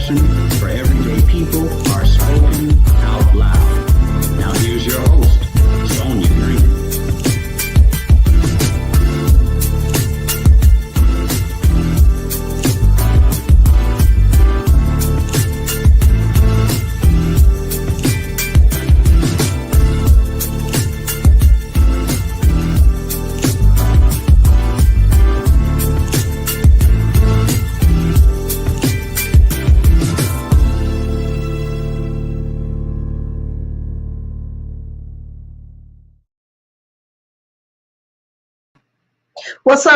Suppression for everyday people are spoken out loud. Now here's your host, Sonia Green.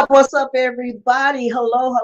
What's up, everybody? Hello.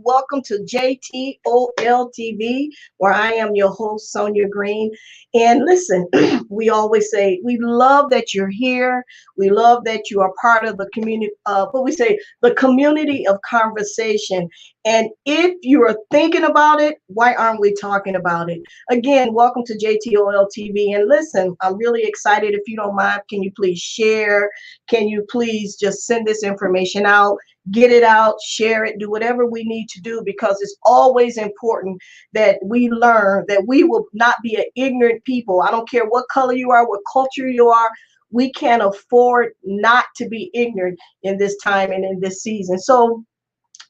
Welcome to JTOL TV, where I am your host, Sonia Green. And listen, we always say we love that you're here. We love that you are part of the community, the community of conversation. And if you are thinking about it, why aren't we talking about it? Again, welcome to JTOL TV. And listen, I'm really excited. If you don't mind, can you please share? Can you please just send this information out, get it out, share it, do whatever we need to do, because it's always important that we learn that we will not be an ignorant people. I don't care what color you are, what culture you are. We can't afford not to be ignorant in this time and in this season. So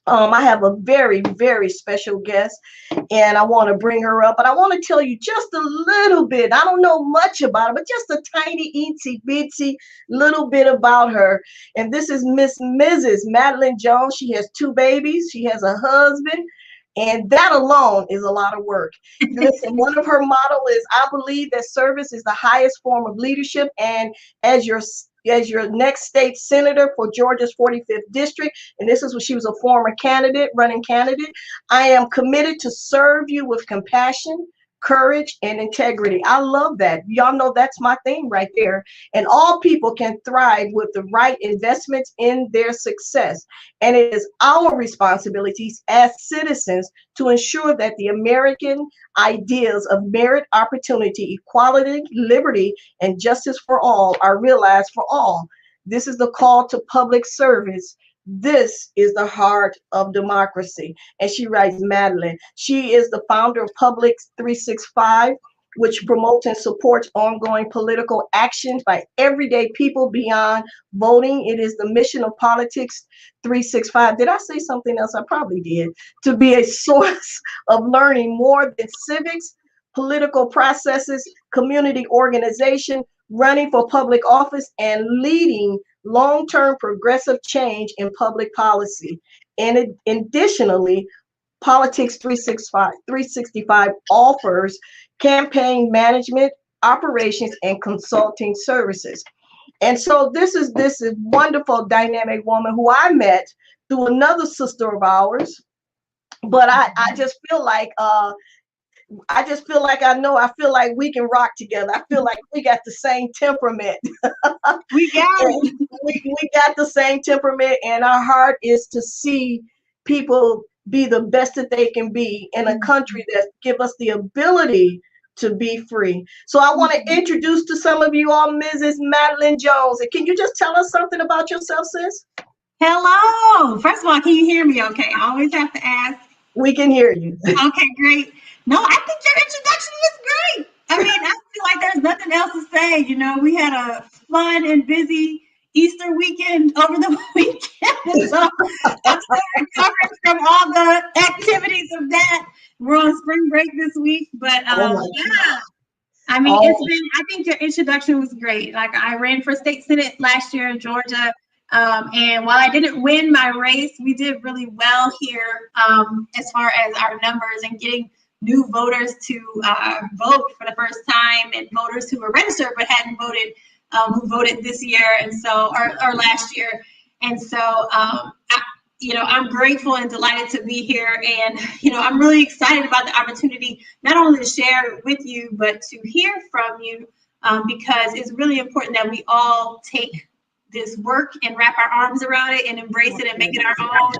I have a very, very special guest, and I want to bring her up, but I want to tell you just a little bit. I don't know much about her, but just a tiny, itsy bitsy little bit about her. And this is Mrs. Matielyn Jones. She has 2 babies. She has a husband, and that alone is a lot of work. Listen, one of her motto is, I believe that service is the highest form of leadership, and as your next state senator for Georgia's 45th district, and this is when she was a former running candidate, I am committed to serve you with compassion, courage, and integrity. I love that. Y'all know that's my thing right there. And all people can thrive with the right investments in their success. And it is our responsibilities as citizens to ensure that the American ideas of merit, opportunity, equality, liberty, and justice for all are realized for all. This is the call to public service. This is the heart of democracy. And she writes, Matielyn. She is the founder of Public 365, which promotes and supports ongoing political actions by everyday people beyond voting. It is the mission of Politics 365. Did I say something else? I probably did. To be a source of learning more than civics, political processes, community organization, running for public office, and leading long-term progressive change in public policy. And additionally, Politics 365 offers campaign management, operations, and consulting services. And so this is wonderful, dynamic woman who I met through another sister of ours. But I just feel like I feel like we can rock together. I feel like we got the same temperament. We got the same temperament, and our heart is to see people be the best that they can be in a country that give us the ability to be free. So I want to introduce to some of you all Mrs. Matielyn Jones. And can you just tell us something about yourself, sis? Hello. First of all, can you hear me okay? I always have to ask. We can hear you. Okay, great. No, I think your introduction was great. I mean, I feel like there's nothing else to say. You know, we had a fun and busy Easter weekend over the weekend. So I'm still recovering from all the activities of that. We're on spring break this week, but yeah. I mean, I think your introduction was great. Like, I ran for state senate last year in Georgia. And while I didn't win my race, we did really well here as far as our numbers and getting new voters to vote for the first time, and voters who were registered but hadn't voted, who voted this year and so or last year. And so I'm grateful and delighted to be here, and I'm really excited about the opportunity not only to share with you but to hear from you, because it's really important that we all take this work and wrap our arms around it and embrace it and make it our own,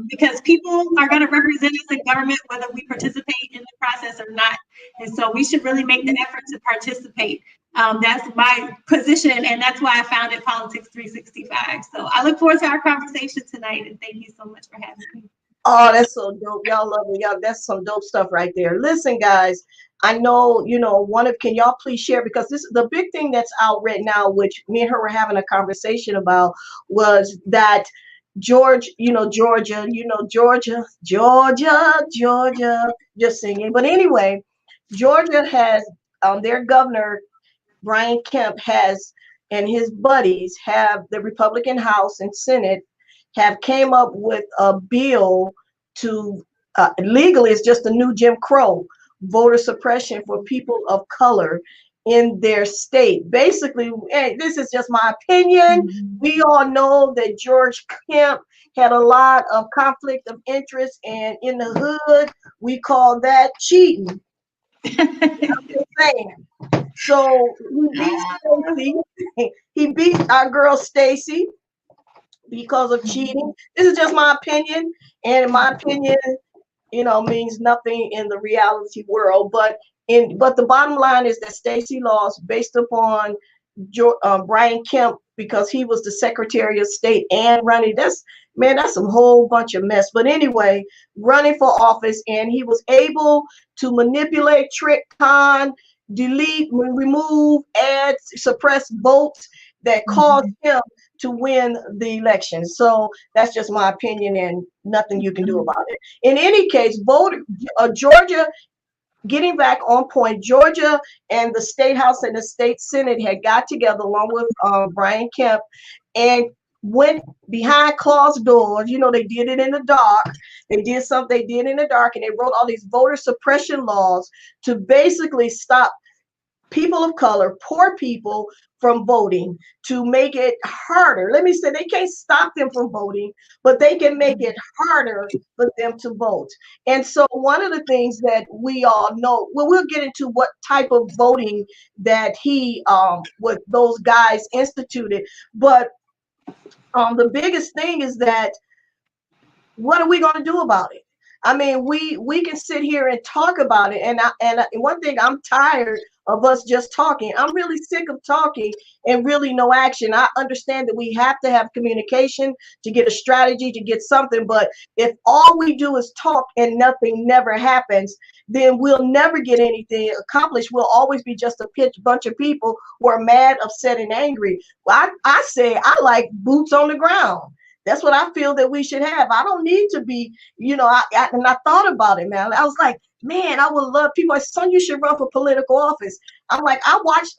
because people are going to represent us in government whether we participate in the process or not. And so we should really make the effort to participate. That's my position, and that's why I founded Politics 365. So I look forward to our conversation tonight, and thank you so much for having me. Oh, that's so dope. Y'all love it. Y'all, that's some dope stuff right there. Listen, guys, I know, can y'all please share because this the big thing that's out right now, which me and her were having a conversation about, was that Georgia, Georgia, just singing. But anyway, Georgia has their governor Brian Kemp has and his buddies have the Republican House and Senate have came up with a bill to legally it's just a new Jim Crow voter suppression for people of color in their state. Basically, and this is just my opinion. We all know that George Kemp had a lot of conflict of interest, and in the hood, we call that cheating. I'm just saying. So he beat Stacy. He beat our girl Stacy because of cheating. This is just my opinion, and in my opinion, means nothing in the reality world. But the bottom line is that Stacy lost based upon Brian Kemp because he was the Secretary of State and running. That's a whole bunch of mess. But anyway, running for office, and he was able to manipulate, trick, con, delete, remove, add, suppress votes that caused him to win the election. So that's just my opinion, and nothing you can do about it. In any case, Georgia, getting back on point, Georgia and the State House and the State Senate had got together along with Brian Kemp and went behind closed doors. They did it in the dark. They did something they did in the dark, and they wrote all these voter suppression laws to basically stop people of color, poor people from voting, to make it harder. Let me say, they can't stop them from voting, but they can make it harder for them to vote. And so one of the things that we all know, well, we'll get into what type of voting that what those guys instituted. But the biggest thing is that what are we going to do about it? I mean, we can sit here and talk about it, and one thing, I'm tired of us just talking. I'm really sick of talking and really no action. I understand that we have to have communication to get a strategy, to get something, but if all we do is talk and nothing never happens, then we'll never get anything accomplished. We'll always be just a bunch of people who are mad, upset, and angry. Well, I say I like boots on the ground. That's what I feel that we should have. I don't need to be, and I thought about it, man. I was like, man, I would love people. Son, you should run for political office. I'm like, I watched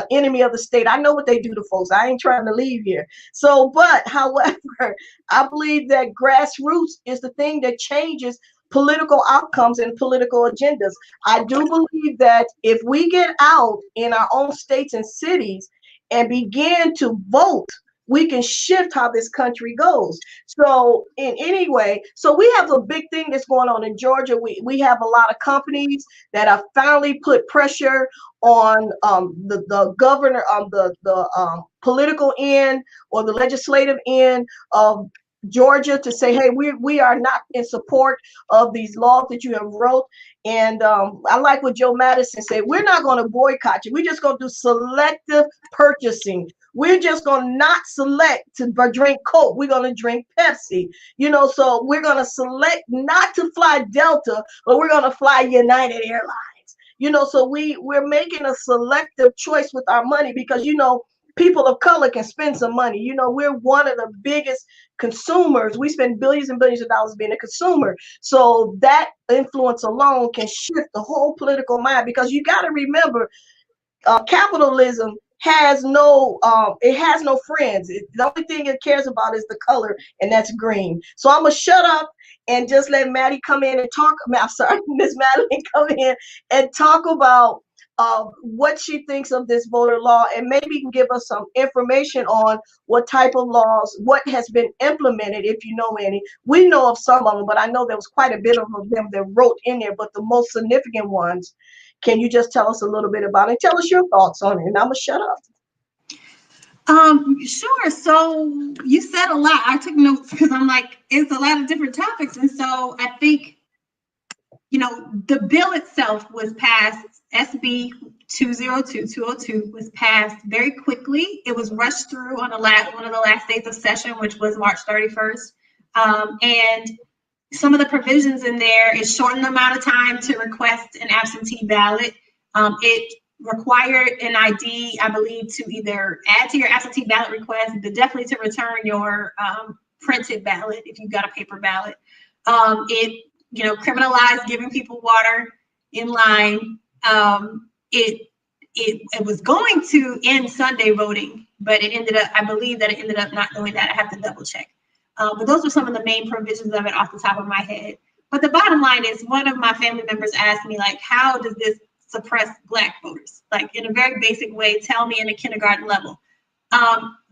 Enemy of the State. I know what they do to folks. I ain't trying to leave here. So, but however, I believe that grassroots is the thing that changes political outcomes and political agendas. I do believe that if we get out in our own states and cities and begin to vote, we can shift how this country goes. So in any way, so we have a big thing that's going on in Georgia. We have a lot of companies that have finally put pressure on the governor of the political end or the legislative end of Georgia to say, hey, we are not in support of these laws that you have wrote. And I like what Joe Madison said. We're not going to boycott you. We're just going to do selective purchasing. We're just going to not select to drink Coke. We're going to drink Pepsi. So we're going to select not to fly Delta, but we're going to fly United Airlines. So we're making a selective choice with our money because, people of color can spend some money. We're one of the biggest consumers. We spend billions and billions of dollars being a consumer. So that influence alone can shift the whole political mind, because you got to remember, capitalism has no friends. The only thing it cares about is the color, and that's green. So I'm gonna shut up and just let Maddie come in and talk. I'm sorry, Miss Madeline, come in and talk about what she thinks of this voter law, and maybe can give us some information on what type of laws, what has been implemented, if you know any. We know of some of them, but I know there was quite a bit of them that wrote in there, but the most significant ones. Can you just tell us a little bit about it? Tell us your thoughts on it, and I'm gonna shut up. Sure. So you said a lot. I took notes because I'm like, it's a lot of different topics. And so I think, the bill itself was passed, SB 202 was passed very quickly. It was rushed through on one of the last days of session, which was March 31st. And some of the provisions in there is shorten the amount of time to request an absentee ballot. It required an ID, I believe, to either add to your absentee ballot request, but definitely to return your printed ballot if you've got a paper ballot. It, criminalized giving people water in line. It was going to end Sunday voting, but I believe that it ended up not doing that. I have to double check. But those were some of the main provisions of it off the top of my head. But the bottom line is, one of my family members asked me, like, how does this suppress Black voters? Like, in a very basic way, tell me in a kindergarten level.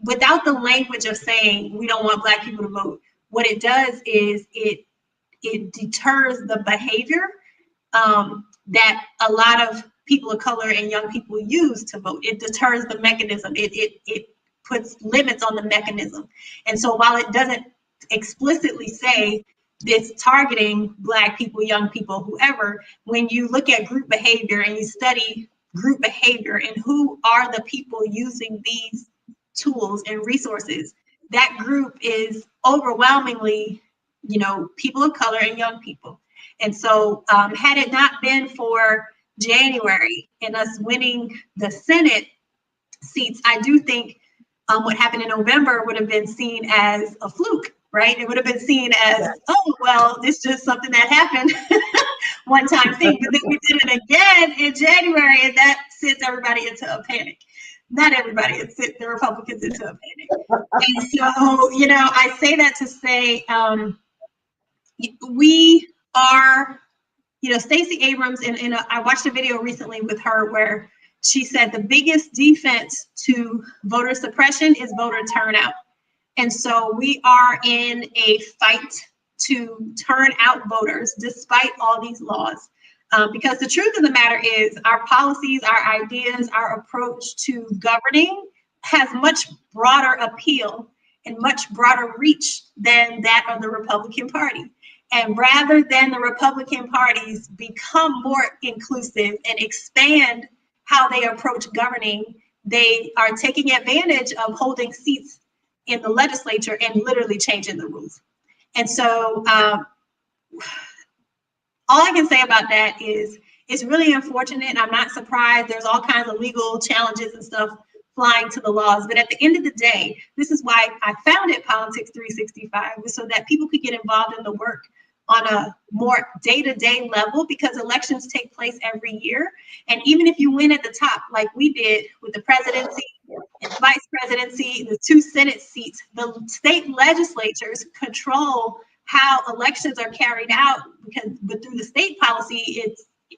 Without the language of saying we don't want Black people to vote, what it does is it deters the behavior that a lot of people of color and young people use to vote. It deters the mechanism. It puts limits on the mechanism. And so while it doesn't explicitly say it's targeting Black people, young people, whoever, when you look at group behavior and you study group behavior and who are the people using these tools and resources, that group is overwhelmingly, people of color and young people. And so had it not been for January and us winning the Senate seats, I do think what happened in November would have been seen as a fluke, right? It would have been seen as, oh, well, it's just something that happened, one time thing. But then we did it again in January, and that sends everybody into a panic. Not everybody, it sent the Republicans into a panic. And so, I say that to say we are, Stacey Abrams, and I watched a video recently with her where she said the biggest defense to voter suppression is voter turnout. And so we are in a fight to turn out voters despite all these laws. Because the truth of the matter is our policies, our ideas, our approach to governing has much broader appeal and much broader reach than that of the Republican Party. And rather than the Republican parties become more inclusive and expand how they approach governing, they are taking advantage of holding seats in the legislature and literally changing the rules. And so all I can say about that is it's really unfortunate. I'm not surprised. There's all kinds of legal challenges and stuff flying to the laws. But at the end of the day, this is why I founded Politics 365, so that people could get involved in the work on a more day-to-day level, because elections take place every year. And even if you win at the top, like we did with the presidency and vice presidency, the 2 Senate seats, the state legislatures control how elections are carried out, but through the state policy,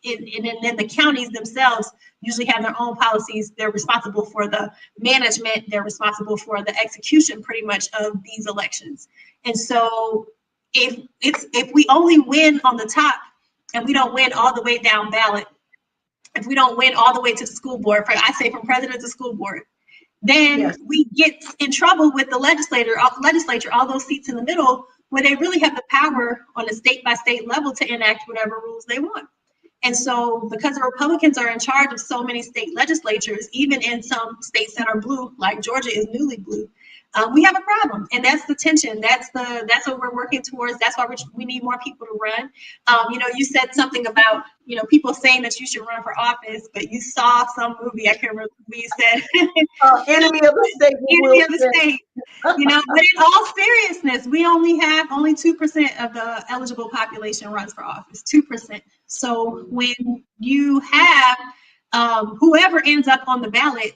and then the counties themselves usually have their own policies. They're responsible for the management. They're responsible for the execution pretty much of these elections. And so if we only win on the top and we don't win all the way down ballot, if we don't win all the way to the school board, from president to school board, then we get in trouble with the legislature, all those seats in the middle, where they really have the power on a state by state level to enact whatever rules they want. And so because the Republicans are in charge of so many state legislatures, even in some states that are blue, like Georgia is newly blue, we have a problem. And that's the tension. That's what we're working towards. That's why we need more people to run. You said something about, people saying that you should run for office, but you saw some movie, I can't remember what you said. Enemy of the state. Enemy of the state. But in all seriousness, we only 2% of the eligible population runs for office, 2%. So when you have whoever ends up on the ballot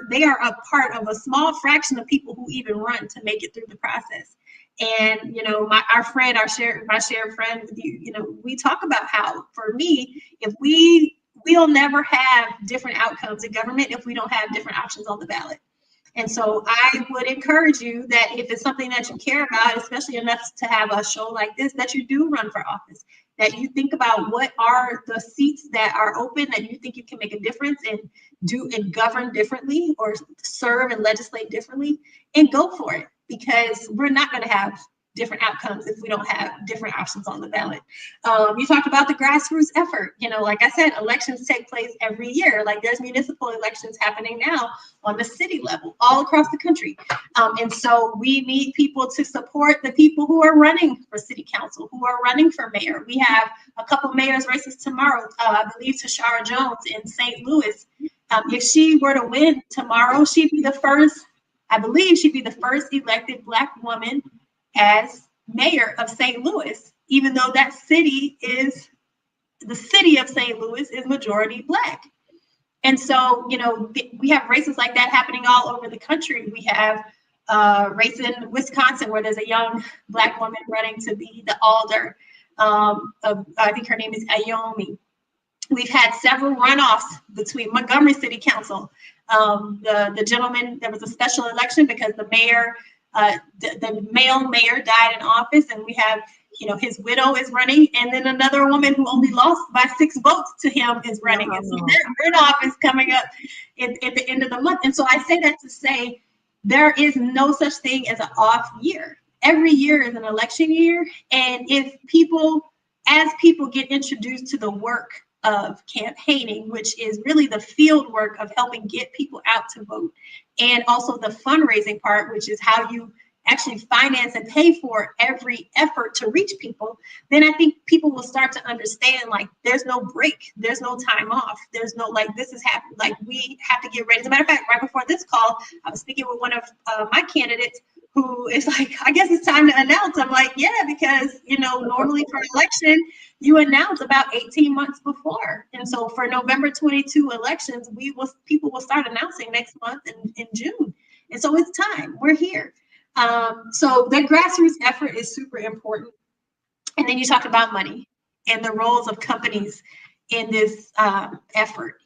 they are a part of a small fraction of people who even run to make it through the process. And my shared friend with you, we talk about how, for me, if we'll never have different outcomes in government if we don't have different options on the ballot. And so I would encourage you that if it's something that you care about, especially enough to have a show like this, that you do run for office, that you think about what are the seats that are open that you think you can make a difference and do and govern differently or serve and legislate differently, and go for it, because we're not going to have different outcomes if we don't have different options on the ballot. You talked about the grassroots effort. Like I said, elections take place every year. Like there's municipal elections happening now on the city level all across the country. And so we need people to support the people who are running for city council, who are running for mayor. We have a couple mayor's races tomorrow. I believe Matielyn Jones in St. Louis. If she were to win tomorrow, she'd be the first elected Black woman as mayor of St. Louis, even though the city of St. Louis is majority Black. And so, we have races like that happening all over the country. We have a race in Wisconsin where there's a young Black woman running to be the alder. I think her name is Ayomi. We've had several runoffs between Montgomery City Council. The gentleman, there was a special election because the mayor, the male mayor died in office, and we have, his widow is running, and then another woman who only lost by 6 votes to him is running. And so their runoff is coming up at the end of the month. And so I say that to say there is no such thing as an off year. Every year is an election year. And as people get introduced to the work of campaigning, which is really the field work of helping get people out to vote, and also the fundraising part, which is how you actually finance and pay for every effort to reach people, then I think people will start to understand, like, there's no break, there's no time off, there's no, like, this is happening, like, we have to get ready. As a matter of fact, right before this call, I was speaking with one of my candidates who is like, I guess it's time to announce. I'm like, yeah, because, normally for election, you announce about 18 months before. And so for November 22 elections, people will start announcing next month in June. And so it's time, we're here. So the grassroots effort is super important. And then you talked about money and the roles of companies in this effort.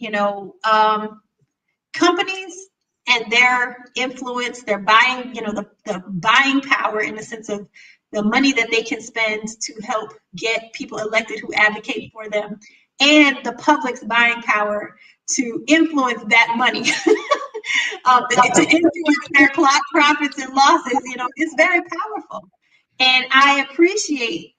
Companies and their influence, their buying, the buying power in the sense of the money that they can spend to help get people elected who advocate for them, and the public's buying power to influence that money, to influence their profits and losses, it's very powerful. And I appreciate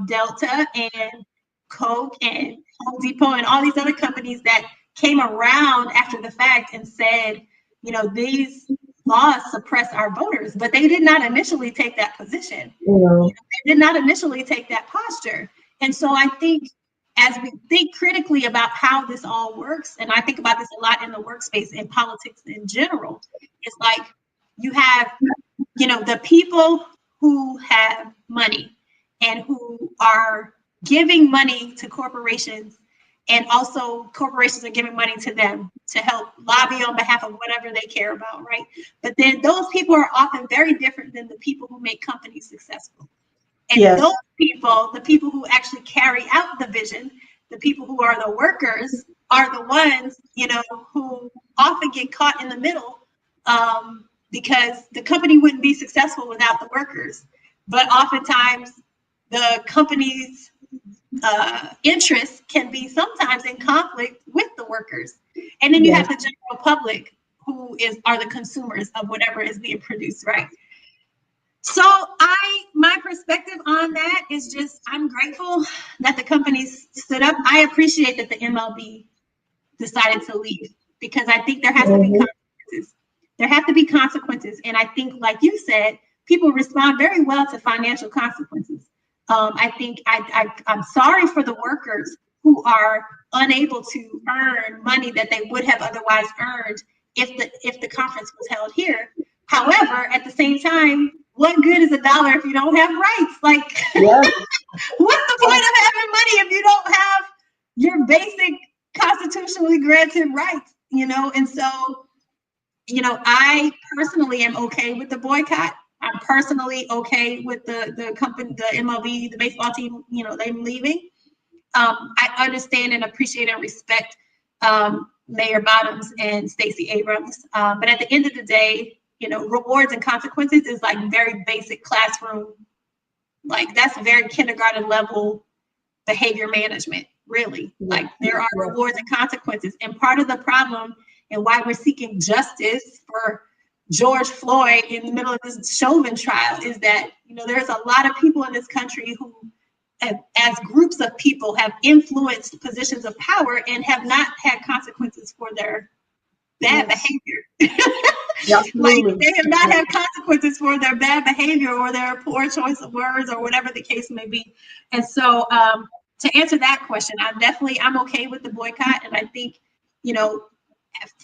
Delta and Coke and Home Depot and all these other companies that came around after the fact and said, these laws suppress our voters, but they did not initially take that position. They did not initially take that posture. And so I think as we think critically about how this all works, and I think about this a lot in the workspace, in politics in general, it's like you have, the people who have money and who are giving money to corporations, and also corporations are giving money to them to help lobby on behalf of whatever they care about, right? But then those people are often very different than the people who make companies successful. And those people, the people who actually carry out the vision, the people who are the workers, are the ones, who often get caught in the middle, because the company wouldn't be successful without the workers. But oftentimes the company's interests can be sometimes in conflict with the workers. And then you have the general public who are the consumers of whatever is being produced, right? So my perspective on that is just, I'm grateful that the companies stood up. I appreciate that the MLB decided to leave, because I think there has to be consequences. There have to be consequences. And I think, like you said, people respond very well to financial consequences. I think I'm sorry for the workers who are unable to earn money that they would have otherwise earned if the conference was held here. However, at the same time, what good is $1 if you don't have rights? Like, what's the point of having money if you don't have your basic constitutionally granted rights? And so, I personally am okay with the boycott. I'm personally okay with the company, the MLB, the baseball team, them leaving. I understand and appreciate and respect Mayor Bottoms and Stacey Abrams. But at the end of the day, rewards and consequences is like very basic classroom. Like, that's very kindergarten level behavior management, really. Like, there are rewards and consequences. And part of the problem and why we're seeking justice for George Floyd in the middle of this Chauvin trial is that, there's a lot of people in this country who, as groups of people, have influenced positions of power and have not had consequences for their bad behavior. Like they have not had consequences for their bad behavior or their poor choice of words or whatever the case may be. And so to answer that question, I'm okay with the boycott. And I think,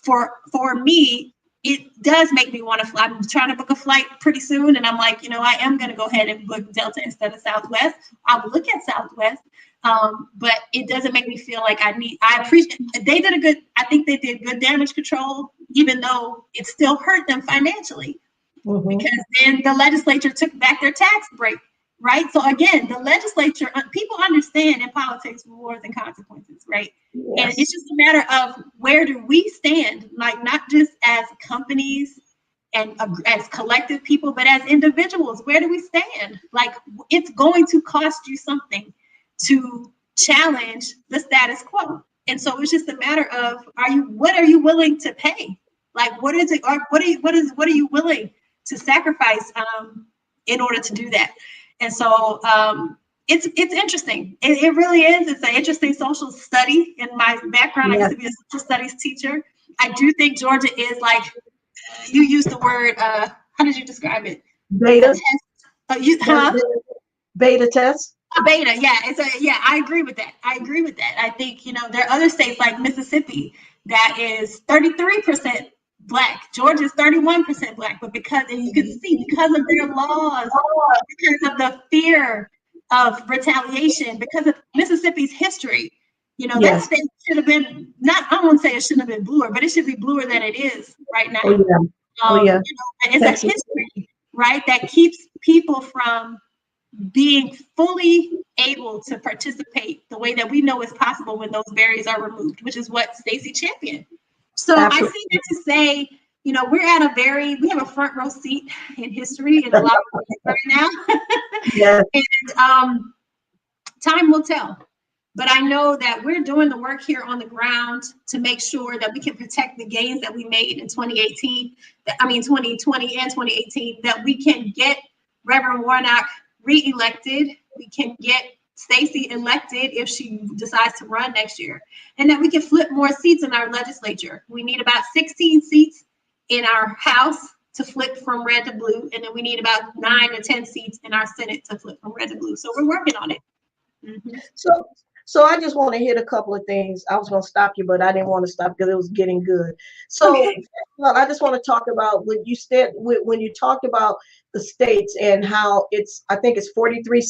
for me, it does make me want to fly. I'm trying to book a flight pretty soon. And I'm like, I am going to go ahead and book Delta instead of Southwest. I'll look at Southwest. But it doesn't make me feel like I appreciate, I think they did good damage control, even though it still hurt them financially, because then the legislature took back their tax break, right? So again, the legislature, people understand in politics rewards and consequences, right? Yes. And it's just a matter of where do we stand, like not just as companies and as collective people, but as individuals, where do we stand? Like it's going to cost you something to challenge the status quo. And so it's just a matter of, what are you willing to pay? Like, what is it, or what are you willing to sacrifice in order to do that? And so it's interesting. It really is. It's an interesting social study. In my background, I used to be a social studies teacher. I do think Georgia is like, you used the word, how did you describe it? Beta. Beta test. A beta, I agree with that. I think, there are other states like Mississippi that is 33% Black. Georgia is 31% Black, but because of their laws, because of the fear of retaliation, because of Mississippi's history, that state should have been, I won't say it shouldn't have been bluer, but it should be bluer than it is right now. It's a history, right, that keeps people from being fully able to participate the way that we know is possible when those barriers are removed, which is what Stacey championed. So absolutely. I see that to say, we have a front row seat in history in a lot of ways right now. And time will tell. But I know that we're doing the work here on the ground to make sure that we can protect the gains that we made in 2020 and 2018, that we can get Reverend Warnock re-elected, we can get Stacey elected if she decides to run next year, and that we can flip more seats in our legislature. We need about 16 seats in our House to flip from red to blue, and then we need about 9 or 10 seats in our Senate to flip from red to blue. So we're working on it. So I just want to hit a couple of things. I was going to stop you, but I didn't want to stop because it was getting good. So well, I just want to talk about what you said when you talked about the states and how I think it's 43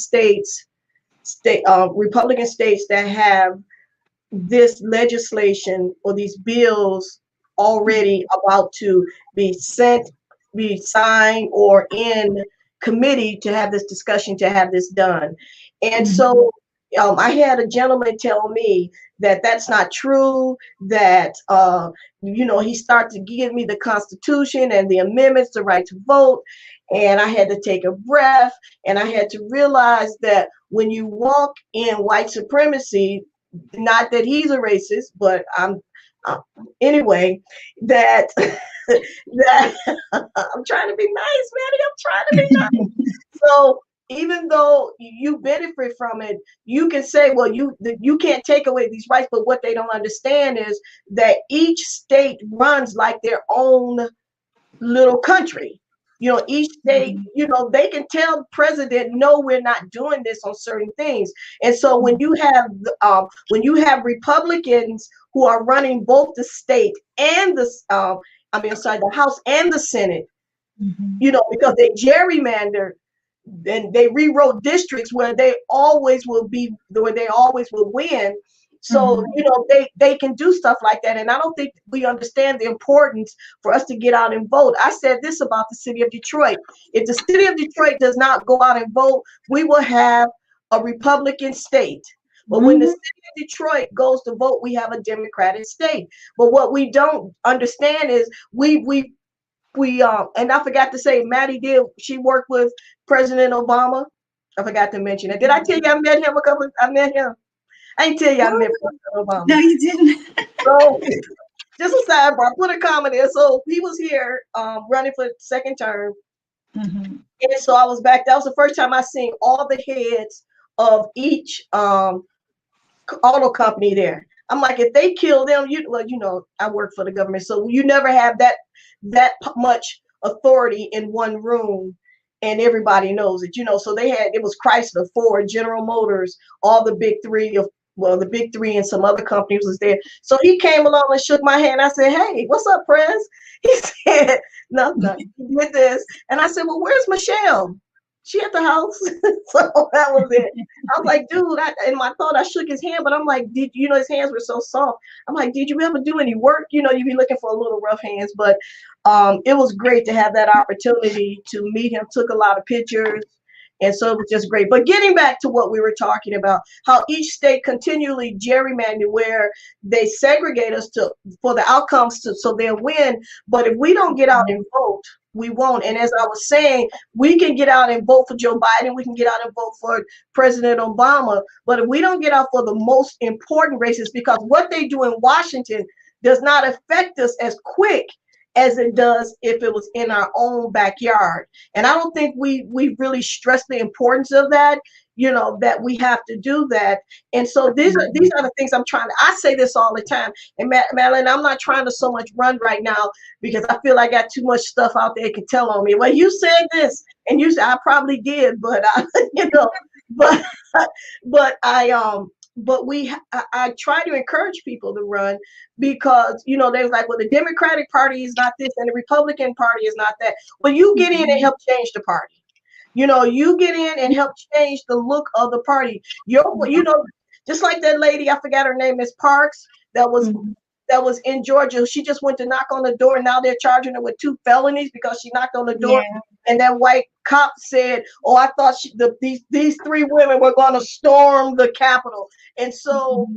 Republican states that have this legislation or these bills already about to be signed or in committee to have this discussion, to have this done. And so I had a gentleman tell me that that's not true, that, he started to give me the Constitution and the amendments, the right to vote. And I had to take a breath, and I had to realize that when you walk in white supremacy, not that he's a racist, but anyway, that I'm trying to be nice, Maddie. I'm trying to be nice. So even though you benefit from it, you can say, well, you can't take away these rights. But what they don't understand is that each state runs like their own little country. Each state, they can tell the president, no, we're not doing this on certain things. And so when you have Republicans who are running both the state and the House and the Senate, because they gerrymandered, and they rewrote districts where they always will win. So, they can do stuff like that. And I don't think we understand the importance for us to get out and vote. I said this about the city of Detroit. If the city of Detroit does not go out and vote, we will have a Republican state. But when the city of Detroit goes to vote, we have a Democratic state. But what we don't understand is we and I forgot to say, Maddie she worked with President Obama. I forgot to mention it. Did I tell you I met him I met him? I didn't tell you I met President Obama. No, you didn't. just a sidebar, put a comment in. So he was here running for second term. Mm-hmm. And so I was back. That was the first time I seen all the heads of each auto company there. I'm like, if they kill them, I work for the government, so you never have that much authority in one room, and everybody knows it. So it was Chrysler, Ford, General Motors, all the big three the big three and some other companies was there. So he came along and shook my hand. I said, "Hey, what's up, Prez?" He said, "Nothing." He did this, and I said, "Well, where's Michelle? She at the house." So that was it. I was like, dude, in my thought, I shook his hand, but I'm like, his hands were so soft. I'm like, did you ever do any work? You'd be looking for a little rough hands, but it was great to have that opportunity to meet him. Took a lot of pictures. And so it was just great. But getting back to what we were talking about, how each state continually gerrymander where they segregate us for the outcomes so they'll win. But if we don't get out and vote, we won't. And as I was saying, we can get out and vote for Joe Biden. We can get out and vote for President Obama. But if we don't get out for the most important races, because what they do in Washington does not affect us as quick as it does if it was in our own backyard. And I don't think we really stress the importance of that, that we have to do that. And so these are the things I say this all the time. And Matielyn, I'm not trying to so much run right now because I feel I got too much stuff out there can tell on me. Well, you said this, and you said I probably did, but but I try to encourage people to run because, they was like, well, the Democratic Party is not this and the Republican Party is not that. Well, you get in and help change the party. You get in and help change the look of the party. Just like that lady, I forgot her name, Miss Parks, that was in Georgia. She just went to knock on the door, and now they're charging her with 2 felonies because she knocked on the door. Yeah. And that white cop said, "Oh, I thought these 3 women were going to storm the Capitol." And so,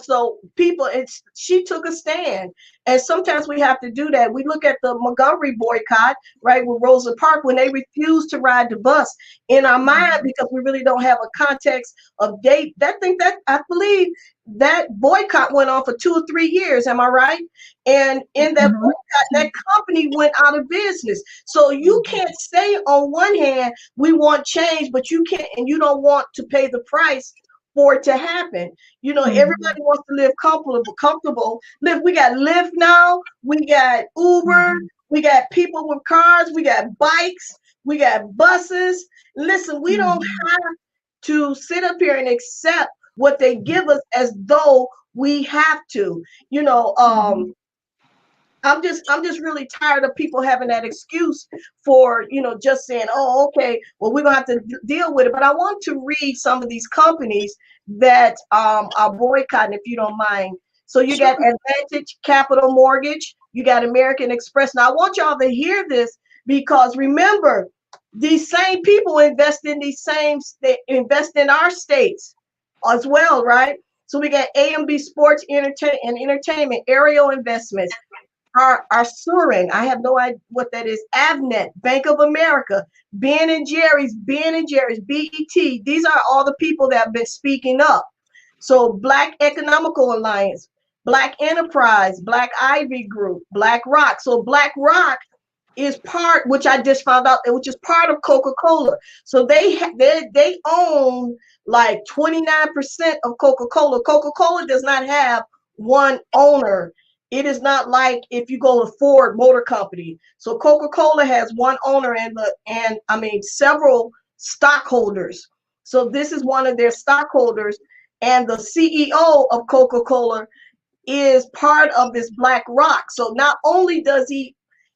so people, she took a stand. And sometimes we have to do that. We look at the Montgomery boycott, right, with Rosa Parks, when they refused to ride the bus. In our mind, because we really don't have a context of date, I believe that boycott went on for 2 or 3 years. Am I right? And in that boycott, that company went out of business. So you can't say on one hand, we want change, but you don't want to pay the price for it to happen. Everybody wants to live comfortable. We got Lyft now, we got Uber, we got people with cars, we got bikes, we got buses. Listen, we don't have to sit up here and accept what they give us as though we have to. I'm just really tired of people having that excuse for, just saying, oh, okay, well, we're gonna have to deal with it. But I want to read some of these companies that are boycotting, if you don't mind. So you got Advantage Capital Mortgage, you got American Express. Now I want y'all to hear this because remember, these same people invest in our states as well, right? So we got AMB Sports Entertainment, Aerial Investments, are Surin. I have no idea what that is. Avnet, Bank of America, Ben & Jerry's, BET. These are all the people that have been speaking up. So Black Economical Alliance, Black Enterprise, Black Ivy Group, Black Rock. So Black Rock is part, which I just found out, which is part of Coca-Cola. So they own like 29% of Coca-Cola. Coca-Cola does not have one owner. It is not like if you go to Ford Motor Company. So Coca-Cola has one owner and several stockholders. So this is one of their stockholders, and the CEO of Coca-Cola is part of this Black Rock. So not only does he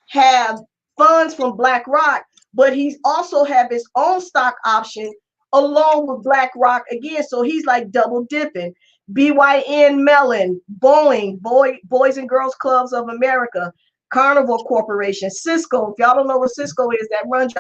have funds from Black Rock, but he's also have his own stock option along with Black Rock again. So he's like double dipping. BYN Mellon, Boeing, Boys and Girls Clubs of America, Carnival Corporation, Cisco. If y'all don't know what Cisco is, that runs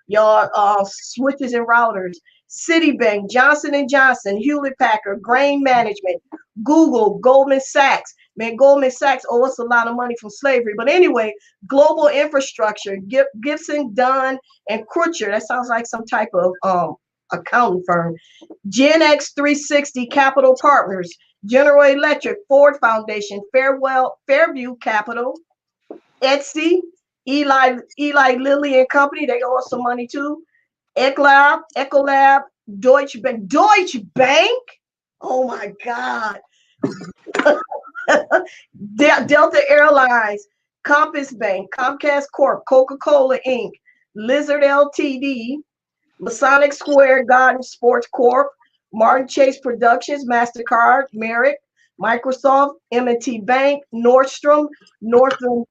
y'all switches and routers. Citibank, Johnson & Johnson, Hewlett Packard, Grain Management, Google, Goldman Sachs. Man, Goldman Sachs owe us a lot of money from slavery. But anyway, Global Infrastructure, Gibson, Dunn, and Crutcher. That sounds like some type of accounting firm. Gen X 360 Capital Partners, General Electric, Ford Foundation, Fairview Capital, Etsy, Eli Lilly and Company, they owe us some money too. Ecolab, Deutsche Bank. Oh my God. Delta Airlines, Compass Bank, Comcast Corp, Coca-Cola Inc., Lizard Ltd., Masonic Square Garden Sports Corp., Martin Chase Productions, MasterCard, Merrick, Microsoft, M&T Bank, Nordstrom, Northern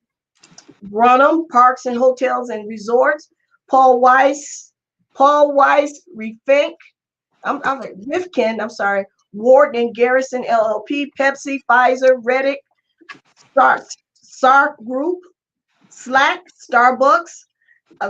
Brunham, Parks and Hotels and Resorts, Paul Weiss, Refink, Rifkin, I'm sorry, Ward and Garrison LLP, Pepsi, Pfizer, Reddick, Sark Group, Slack, Starbucks,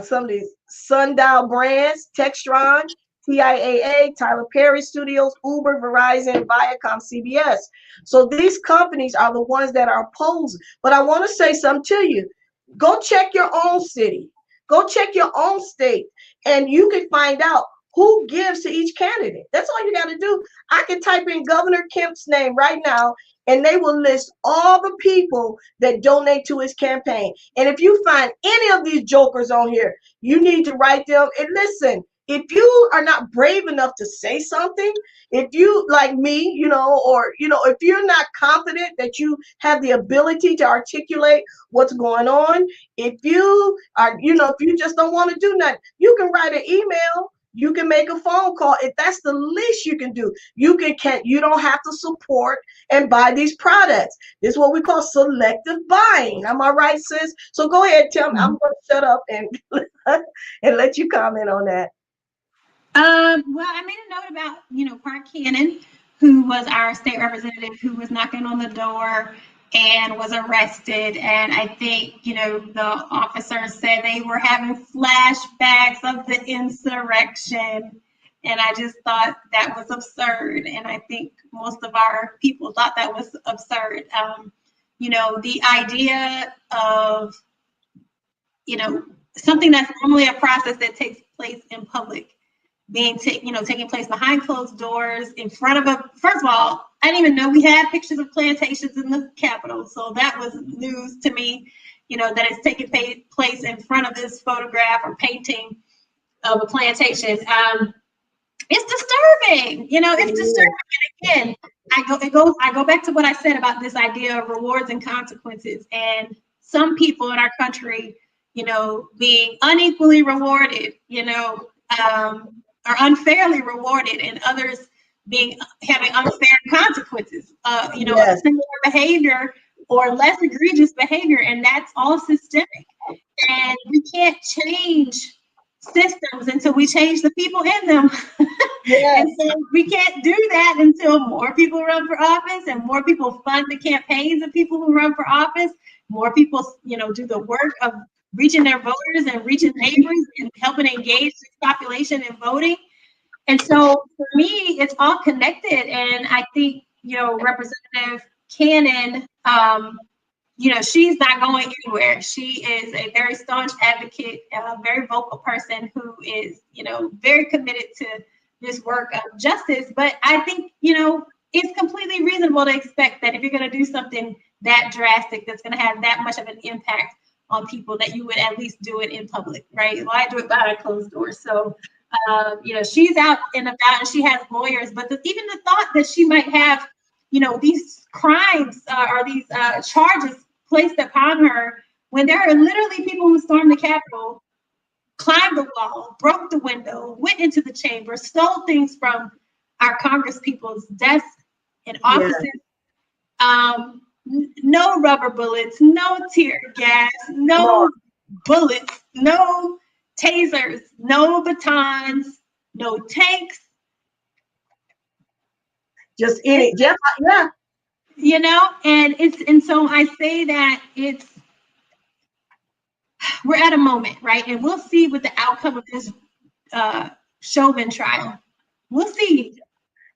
some of these Sundial Brands, Textron, TIAA, Tyler Perry Studios, Uber, Verizon, Viacom, CBS. So these companies are the ones that are opposed. But I want to say something to you. Go check your own city. Go check your own state, and you can find out who gives to each candidate. That's all you got to do. I can type in Governor Kemp's name right now, and they will list all the people that donate to his campaign. And if you find any of these jokers on here, you need to write them. And listen, if you are not brave enough to say something, if you, like me, or, if you're not confident that you have the ability to articulate what's going on, if you are, if you just don't want to do nothing, you can write an email. You can make a phone call. If that's the least you can do, you don't have to support and buy these products. This is what we call selective buying. Am I right, sis? So go ahead, Tim. I'm going to shut up and and let you comment on that. Well, I made a note about, Park Cannon, who was our state representative, who was knocking on the door and was arrested. And I think, the officers said they were having flashbacks of the insurrection. And I just thought that was absurd. And I think most of our people thought that was absurd. The idea of, something that's normally a process that takes place in public taking place behind closed doors in front of first of all, I didn't even know we had pictures of plantations in the Capitol. So that was news to me, that it's taking place in front of this photograph or painting of a plantation. It's disturbing, it's disturbing. And again, I go back to what I said about this idea of rewards and consequences. And some people in our country, being unequally rewarded, are unfairly rewarded, and others having unfair consequences, Yes. similar behavior or less egregious behavior, and that's all systemic. And we can't change systems until we change the people in them. Yes. And so we can't do that until more people run for office and more people fund the campaigns of people who run for office, more people, do the work of reaching their voters and reaching neighbors and helping engage the population in voting. And so for me, it's all connected. And I think, Representative Cannon, she's not going anywhere. She is a very staunch advocate, a very vocal person who is, very committed to this work of justice. But I think, it's completely reasonable to expect that if you're going to do something that drastic, that's going to have that much of an impact on people, that you would at least do it in public, right? Well, I do it behind closed doors. So, she's out and about and she has lawyers, but even the thought that she might have, these crimes or these charges placed upon her when there are literally people who stormed the Capitol, climbed the wall, broke the window, went into the chamber, stole things from our Congress people's desks and offices. Yeah. No rubber bullets, no tear gas, no bullets, no tasers, no batons, no tanks. Just any, yeah. And so I say that we're at a moment, right? And we'll see what the outcome of this Chauvin trial. We'll see.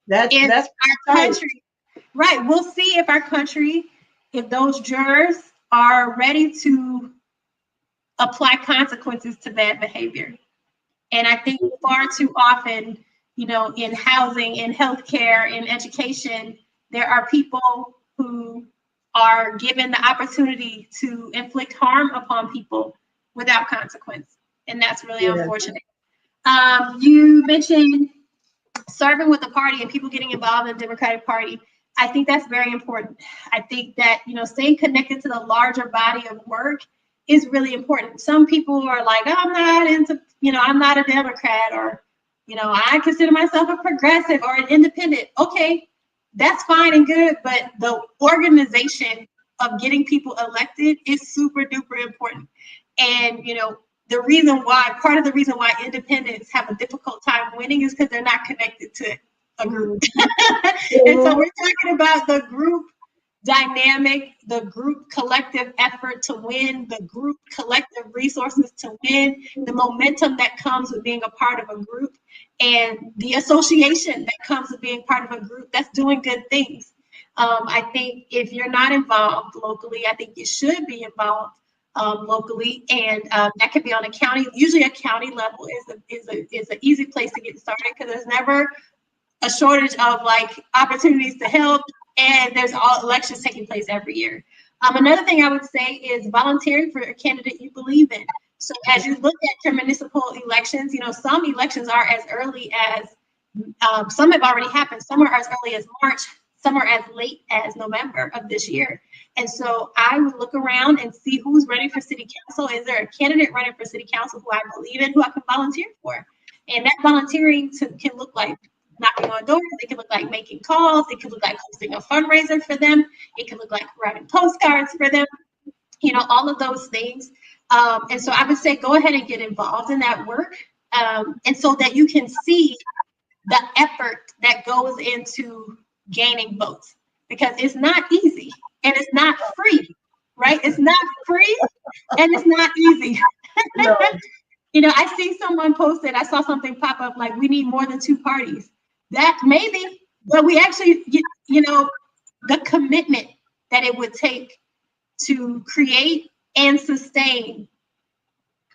That's our country, right? We'll see if our country, if those jurors are ready to apply consequences to bad behavior. And I think far too often, in housing, in healthcare, in education, There are people who are given the opportunity to inflict harm upon people without consequence. And that's really unfortunate. You mentioned serving with the party and people getting involved in the Democratic Party. I think that's very important. I think that, staying connected to the larger body of work is really important. Some people are like, oh, I'm not a Democrat, or, I consider myself a progressive or an independent. Okay, that's fine and good, but the organization of getting people elected is super duper important. And, part of the reason why independents have a difficult time winning is because they're not connected to a group. And so we're talking about the group dynamic, the group collective effort to win, the group collective resources to win, the momentum that comes with being a part of a group, and the association that comes with being part of a group that's doing good things. I think if you're not involved locally, I think you should be involved locally, and that could be on a county. Usually, a county level is an easy place to get started because there's never a shortage of opportunities to help, and there's all elections taking place every year. Another thing I would say is volunteering for a candidate you believe in. So as you look at your municipal elections, some elections are as early as some have already happened. Some are as early as March. Some are as late as November of this year. And so I would look around and see who's running for city council. Is there a candidate running for city council who I believe in, who I can volunteer for? And that volunteering can look like knocking on doors. It can look like making calls. It can look like hosting a fundraiser for them. It can look like writing postcards for them, all of those things. And so I would say go ahead and get involved in that work. And so that you can see the effort that goes into gaining votes, because it's not easy and it's not free, right? It's not free and it's not easy. No. I see someone posted, I saw something pop up like, we need more than 2 parties. That maybe, but we actually, the commitment that it would take to create and sustain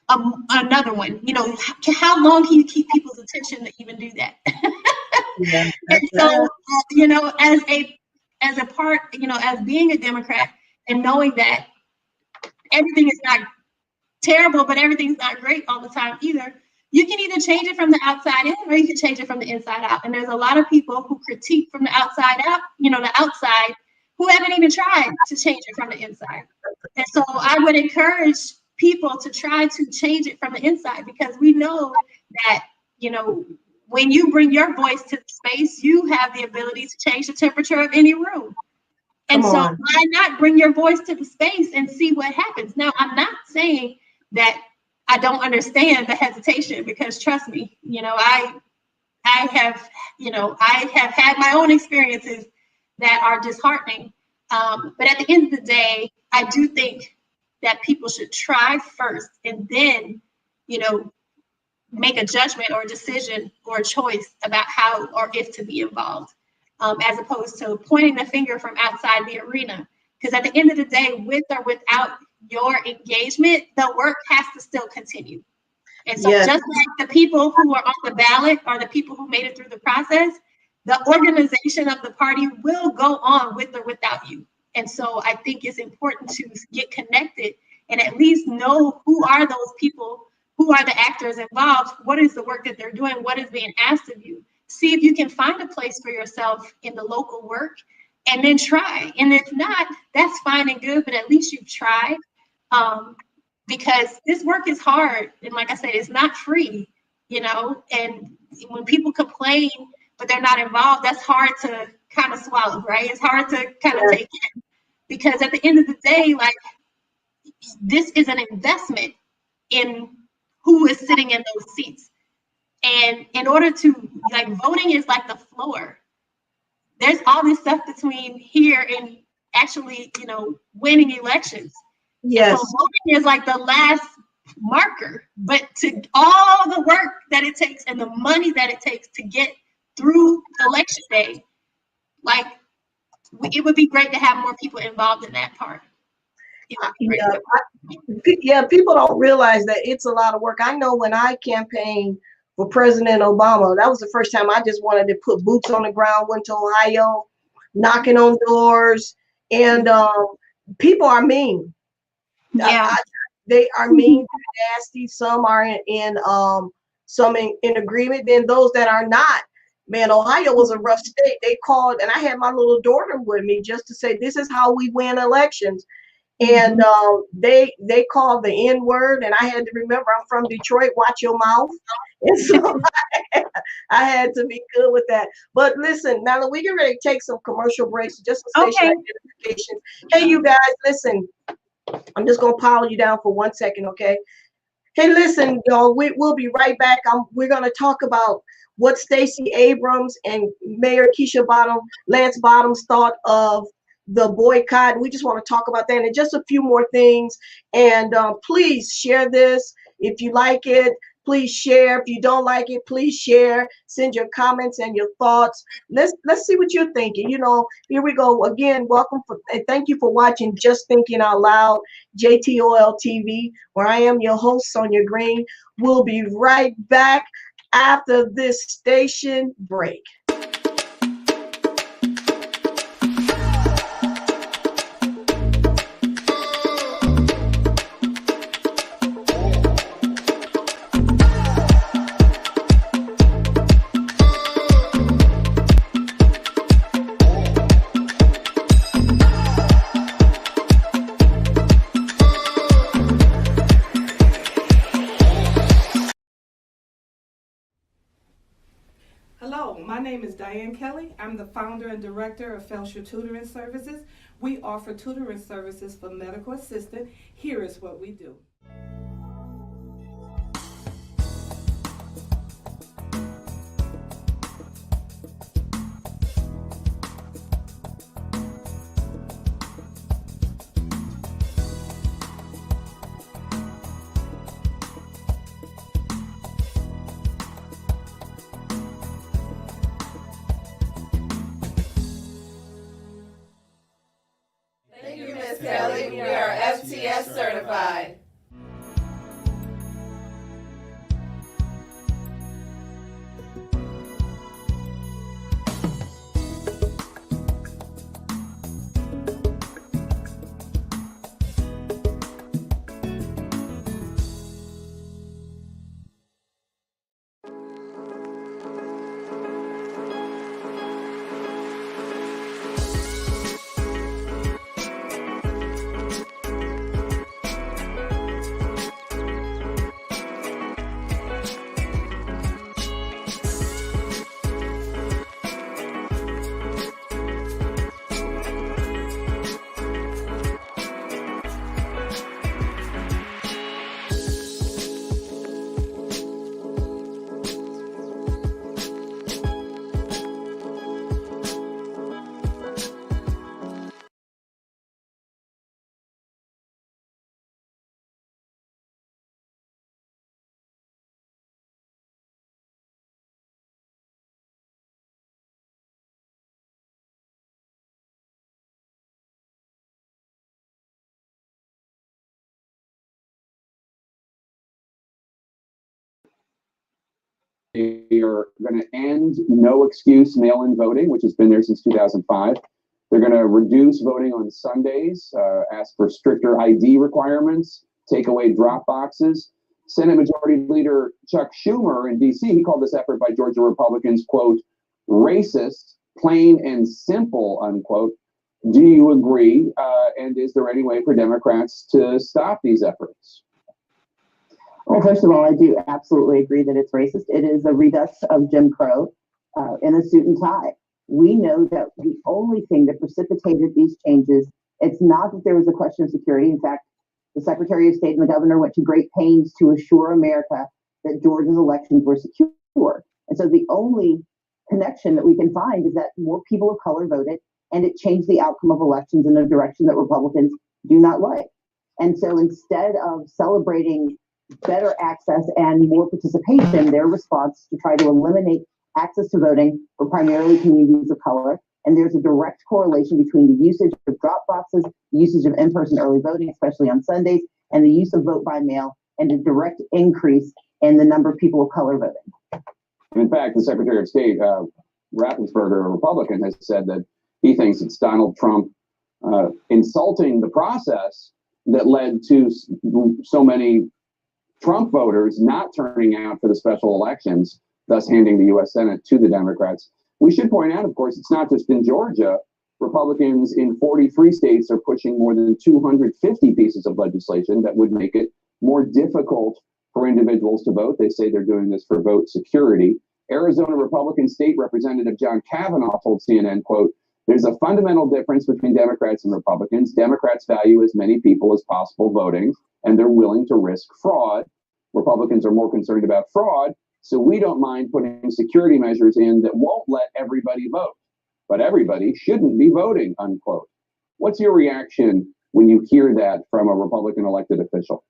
another one, how long can you keep people's attention to even do that? Yeah, and so, as a part, as being a Democrat and knowing that everything is not terrible, but everything's not great all the time either. You can either change it from the outside in, or you can change it from the inside out. And there's a lot of people who critique from the outside out, the outside, who haven't even tried to change it from the inside. And so I would encourage people to try to change it from the inside, because we know that, when you bring your voice to the space, you have the ability to change the temperature of any room. And so why not bring your voice to the space and see what happens? Now, I'm not saying that I don't understand the hesitation, because trust me, I have had my own experiences that are disheartening. But at the end of the day, I do think that people should try first and then, make a judgment or a decision or a choice about how or if to be involved, as opposed to pointing the finger from outside the arena. Because at the end of the day, with or without your engagement, the work has to still continue. And so just like the people who are on the ballot or the people who made it through the process, the organization of the party will go on with or without you. And so I think it's important to get connected and at least know who are those people, who are the actors involved, what is the work that they're doing, what is being asked of you. See if you can find a place for yourself in the local work, and then try. And if not, that's fine and good, but at least you've tried. Because this work is hard. And like I said, it's not free, and when people complain, but they're not involved, that's hard to kind of swallow, right? It's hard to kind of take in, because at the end of the day, this is an investment in who is sitting in those seats. And in order to, voting is like the floor. There's all this stuff between here and actually, winning elections. Yes. So voting is like the last marker, but to all the work that it takes and the money that it takes to get through election day, it would be great to have more people involved in that part. People don't realize that it's a lot of work. I know when I campaigned for President Obama, that was the first time I just wanted to put boots on the ground, went to Ohio, knocking on doors, and people are mean. Yeah. They are mean, nasty. Some are some in agreement. Then those that are not. Man, Ohio was a rough state. They called, and I had my little daughter with me just to say, "This is how we win elections." And they called the N word, and I had to remember I'm from Detroit. Watch your mouth. And so I had to be good with that. But listen, now we get ready to take some commercial breaks, just some station identifications. Hey, you guys, listen. I'm just gonna power you down for 1 second, okay? Hey, listen, y'all, we'll be right back. We're gonna talk about what Stacey Abrams and Mayor Lance Bottoms thought of the boycott. We just want to talk about that and just a few more things. And please share this if you like it. Please share. If you don't like it, please share. Send your comments and your thoughts. Let's see what you're thinking. You know, here we go again. Welcome and thank you for watching Just Thinking Out Loud, JTOL TV, where I am your host, Sonia Green. We'll be right back after this station break. Hello, my name is Diane Kelly. I'm the founder and director of Felsher Tutoring Services. We offer tutoring services for medical assistant. Here is what we do. Thank you, Ms. Kelly. We are FTS certified. They are going to end no excuse mail-in voting, which has been there since 2005. They're going to reduce voting on Sundays, ask for stricter ID requirements, take away drop boxes. Senate Majority Leader Chuck Schumer in D.C., he called this effort by Georgia Republicans, quote, racist, plain and simple, unquote. Do you agree? And is there any way for Democrats to stop these efforts? Well, first of all, I do absolutely agree that it's racist. It is a redux of Jim Crow in a suit and tie. We know that the only thing that precipitated these changes, it's not that there was a question of security. In fact, the Secretary of State and the governor went to great pains to assure America that Georgia's elections were secure. And so the only connection that we can find is that more people of color voted, and it changed the outcome of elections in a direction that Republicans do not like. And so instead of celebrating better access and more participation, their response to try to eliminate access to voting for primarily communities of color. And there's a direct correlation between the usage of drop boxes, the usage of in-person early voting, especially on Sundays, and the use of vote by mail, and a direct increase in the number of people of color voting. In fact, the Secretary of State, Raffensperger, a Republican, has said that He thinks it's Donald Trump insulting the process that led to so many Trump voters not turning out for the special elections, thus handing the U.S. Senate to the Democrats. We should point out, of course, it's not just in Georgia. Republicans in 43 states are pushing more than 250 pieces of legislation that would make it more difficult for individuals to vote. They say they're doing this for vote security. Arizona Republican State Representative John Kavanaugh told CNN, quote, "There's a fundamental difference between Democrats and Republicans. Democrats value as many people as possible voting, and they're willing to risk fraud. Republicans are more concerned about fraud, so we don't mind putting security measures in that won't let everybody vote. But everybody shouldn't be voting," unquote. What's your reaction when you hear that from a Republican elected official?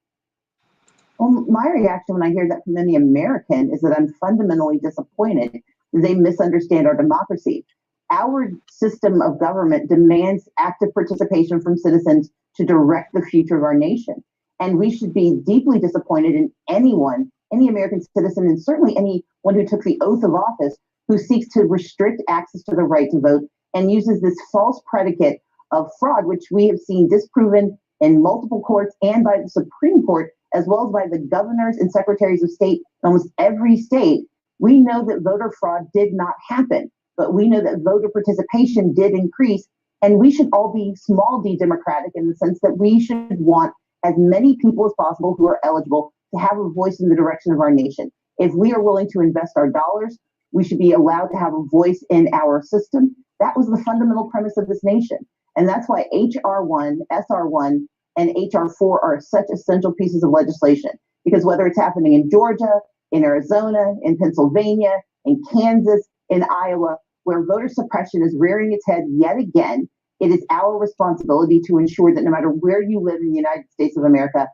Well, my reaction when I hear that from any American is that I'm fundamentally disappointed that they misunderstand our democracy. Our system of government demands active participation from citizens to direct the future of our nation. And we should be deeply disappointed in anyone, any American citizen, and certainly anyone who took the oath of office who seeks to restrict access to the right to vote and uses this false predicate of fraud, which we have seen disproven in multiple courts and by the Supreme Court, as well as by the governors and secretaries of state in almost every state. We know that voter fraud did not happen, but we know that voter participation did increase, and we should all be small d democratic in the sense that we should want as many people as possible who are eligible to have a voice in the direction of our nation. If we are willing to invest our dollars, we should be allowed to have a voice in our system. That was the fundamental premise of this nation. And that's why HR1, SR1, and HR4 are such essential pieces of legislation. Because whether it's happening in Georgia, in Arizona, in Pennsylvania, in Kansas, in Iowa, where voter suppression is rearing its head yet again, it is our responsibility to ensure that no matter where you live in the United States of America,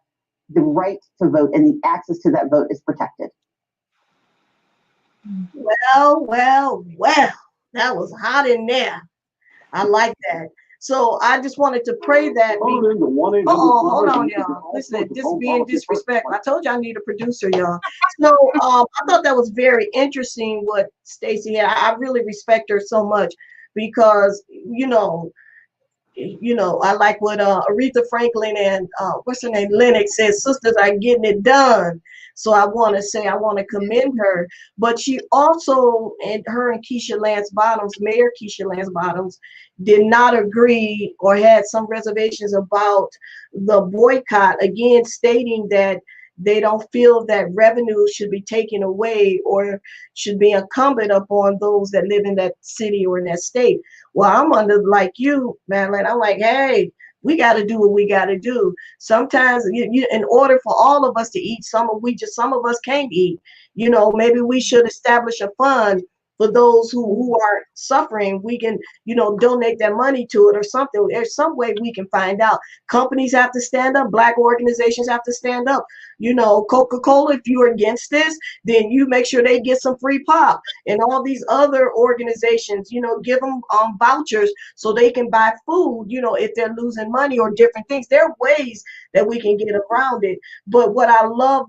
the right to vote and the access to that vote is protected. Well, that was hot in there. I like that. So I just wanted to pray that. Hold on, y'all. Listen, this being disrespectful. I told you I need a producer, y'all. So I thought that was very interesting what Stacey had. I really respect her so much because, I like what Aretha Franklin and what's her name, Lennox says, sisters are getting it done. So I want to commend her. But she also, and her and Mayor Keisha Lance Bottoms, did not agree or had some reservations about the boycott, again, stating that they don't feel that revenue should be taken away or should be incumbent upon those that live in that city or in that state. Well, I'm under like you, Matielyn. I'm like, hey, we got to do what we got to do. Sometimes, in order for all of us to eat, some of us can't eat. Maybe we should establish a fund for those who are suffering. We can, donate that money to it or something. There's some way we can find out. Companies have to stand up. Black organizations have to stand up. Coca-Cola, if you're against this, then you make sure they get some free pop. And all these other organizations, give them vouchers so they can buy food, if they're losing money or different things. There are ways that we can get around it. But what I love,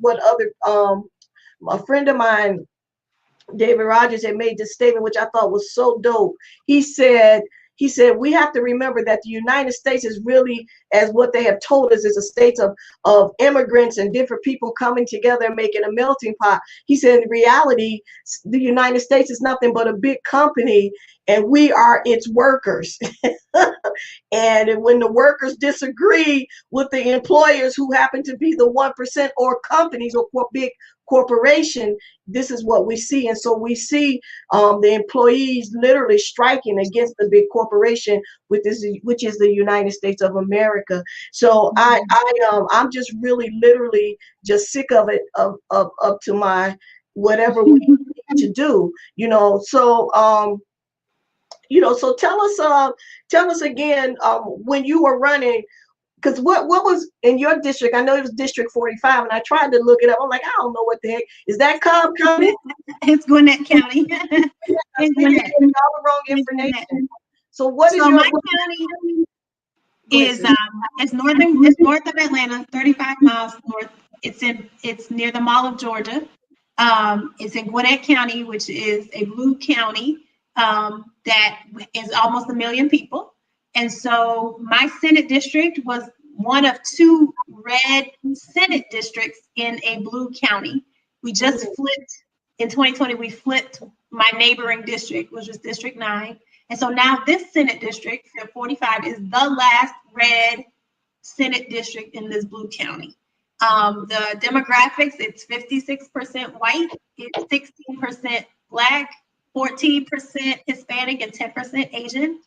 a friend of mine, David Rogers, had made this statement, which I thought was so dope. He said, we have to remember that the United States is really, as what they have told us, is a state of immigrants and different people coming together and making a melting pot. He said, in reality, the United States is nothing but a big company, and we are its workers. And when the workers disagree with the employers who happen to be the 1% or companies or big corporation, this is what we see. And so we see the employees literally striking against the big corporation, which is the United States of America. So I'm just really literally just sick of it, up to my whatever we need to do, so tell us again, when you were running, because what was in your district? I know it was District 45, and I tried to look it up. I'm like, I don't know what the heck is that. Cobb County? It's Gwinnett County. It's Gwinnett. All the wrong information. So what is your my county? Is it's north of Atlanta, 35 miles north. It's near the Mall of Georgia. It's in Gwinnett County, which is a blue county. that is almost 1 million people. And so my Senate district was one of 2 red Senate districts in a blue county. We just flipped, in 2020, we flipped my neighboring district, which was District 9. And so now this Senate district, 45, is the last red Senate district in this blue county. The demographics, it's 56% white, it's 16% Black, 14% Hispanic, and 10% Asian.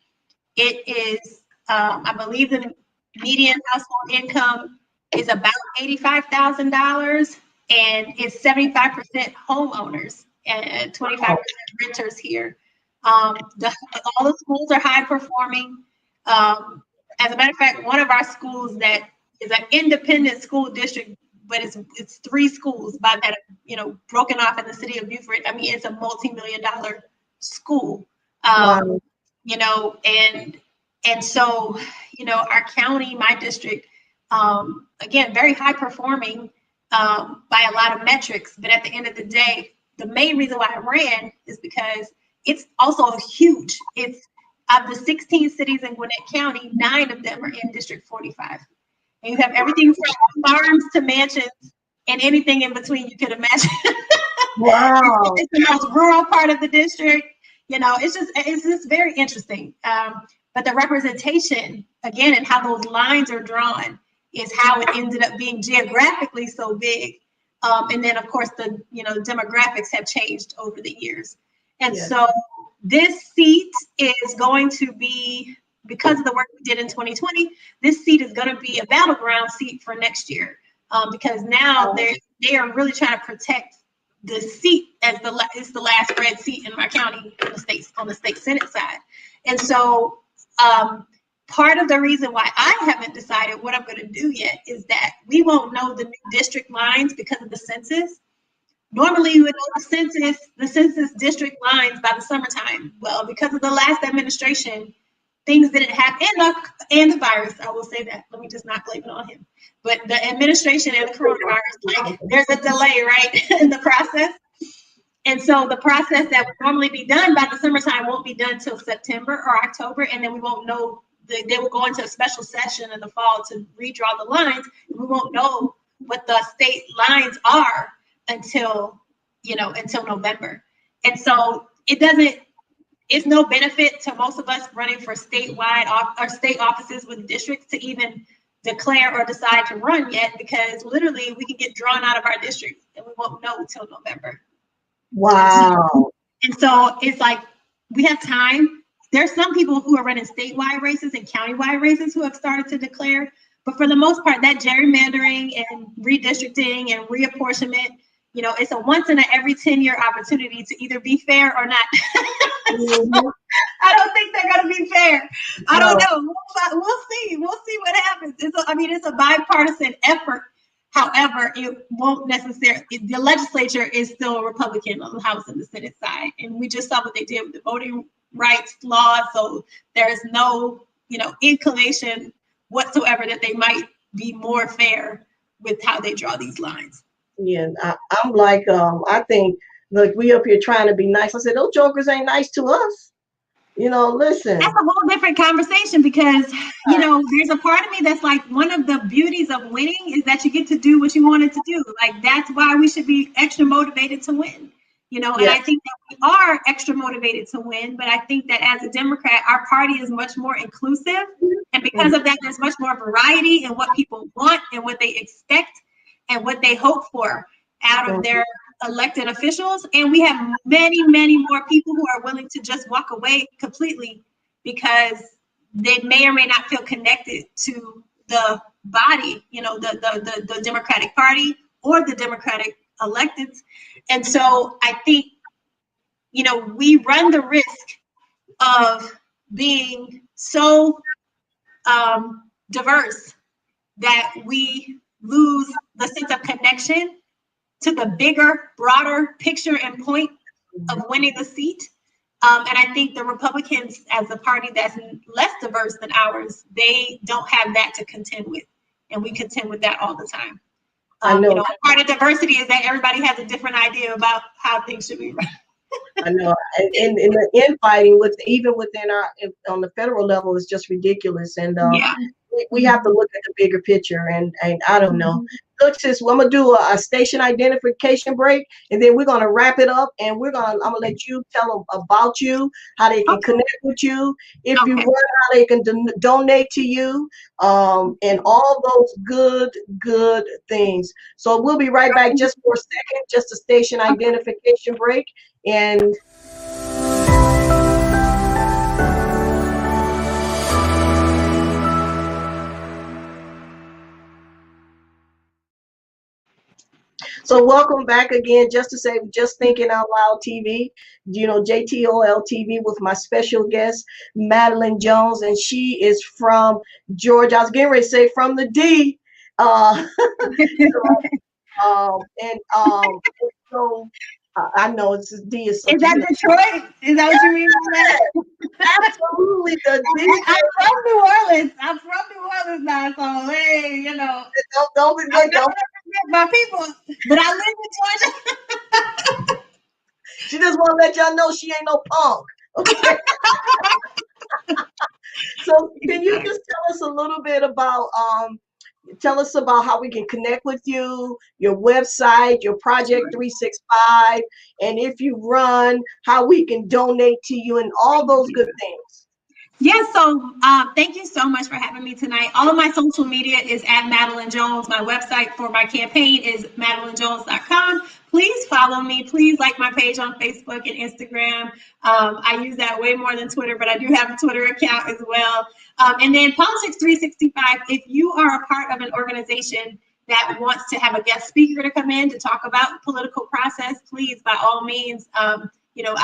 It is, I believe the median household income is about $85,000, and it's 75% homeowners and 25% renters here. All the schools are high performing. As a matter of fact, one of our schools that is an independent school district, but it's 3 schools by that, broken off in the city of Beaufort. I mean, it's a multi-million-dollar school. Wow. And so, our county, my district, again, very high performing by a lot of metrics. But at the end of the day, the main reason why I ran is because it's also huge. It's of the 16 cities in Gwinnett County, 9 of them are in District 45. And you have everything from farms to mansions and anything in between you could imagine. Wow. It's the most rural part of the district. It's just very interesting. But the representation, again, and how those lines are drawn is how it ended up being geographically so big. And then, of course, the demographics have changed over the years. And so this seat is going to be, because of the work we did in 2020, this seat is going to be a battleground seat for next year, because now they are really trying to protect the seat as it's the last red seat in my county on the state Senate side. And so part of the reason why I haven't decided what I'm going to do yet is that we won't know the new district lines because of the census. Normally, you would know the census district lines by the summertime. Well, because of the last administration, things didn't happen, and the virus, I will say that. Let me just not blame it on him. But the administration and the coronavirus, there's a delay, right, in the process. And so the process that would normally be done by the summertime won't be done till September or October, and then we won't know. They will go into a special session in the fall to redraw the lines. And we won't know what the state lines are until November. And so it's no benefit to most of us running for statewide or state offices with districts to even declare or decide to run yet, because literally we can get drawn out of our district and we won't know until November. Wow. And so it's like we have time. There's some people who are running statewide races and countywide races who have started to declare, but for the most part, that gerrymandering and redistricting and reapportionment, it's a once in every 10-year opportunity to either be fair or not. So, I don't think they're going to be fair. I don't know. We'll see. We'll see what happens. It's a bipartisan effort. However, it won't necessarily. The legislature is still a Republican on the House and the Senate side, and we just saw what they did with the voting rights law. So there's no, inclination whatsoever that they might be more fair with how they draw these lines. Yeah, I'm like, I think, look, we up here trying to be nice. I said, those jokers ain't nice to us. Listen. That's a whole different conversation because, there's a part of me that's like, one of the beauties of winning is that you get to do what you wanted to do. Like, that's why we should be extra motivated to win, and I think that we are extra motivated to win. But I think that as a Democrat, our party is much more inclusive. And because of that, there's much more variety in what people want and what they expect and what they hope for out of their elected officials. And we have many, many more people who are willing to just walk away completely because they may or may not feel connected to the body, the Democratic Party or the Democratic electeds. And so I think, we run the risk of being so diverse that we lose the sense of connection to the bigger, broader picture and point of winning the seat. And I think the Republicans, as a party that's less diverse than ours, they don't have that to contend with. And we contend with that all the time. I know. Part of diversity is that everybody has a different idea about how things should be run. I know, and in the infighting with even within on the federal level is just ridiculous, and Yeah. we have to look at the bigger picture, and I don't know. Look, sis, I'm gonna do a station identification break, and then we're gonna wrap it up, and I'm gonna let you tell them about you, how they can connect with you, if you run, how they can donate to you, and all those good things. So we'll be right back just for a second, just a station identification break, and so welcome back again, just to say, just thinking out loud TV, JTOL TV with my special guest, Matielyn Jones, and she is from Georgia. I was getting ready to say from the D. So I know it's D is such Is that Detroit? Is that what you mean by that? Absolutely, the D. I'm from New Orleans. I'm from New Orleans now, so hey, Don't I'm not represent my people, but I live in Georgia. She just want to let y'all know she ain't no punk. Okay. So can you just tell us a little bit about how we can connect with you, your website, your Project 365, and if you run, how we can donate to you, and all those good things. Yeah, so thank you so much for having me tonight. All of my social media is at Matielyn Jones. My website for my campaign is MatielynJones.com. Please follow me. Please like my page on Facebook and Instagram. I use that way more than Twitter, but I do have a Twitter account as well. And then Politics 365, if you are a part of an organization that wants to have a guest speaker to come in to talk about political process, please, by all means, I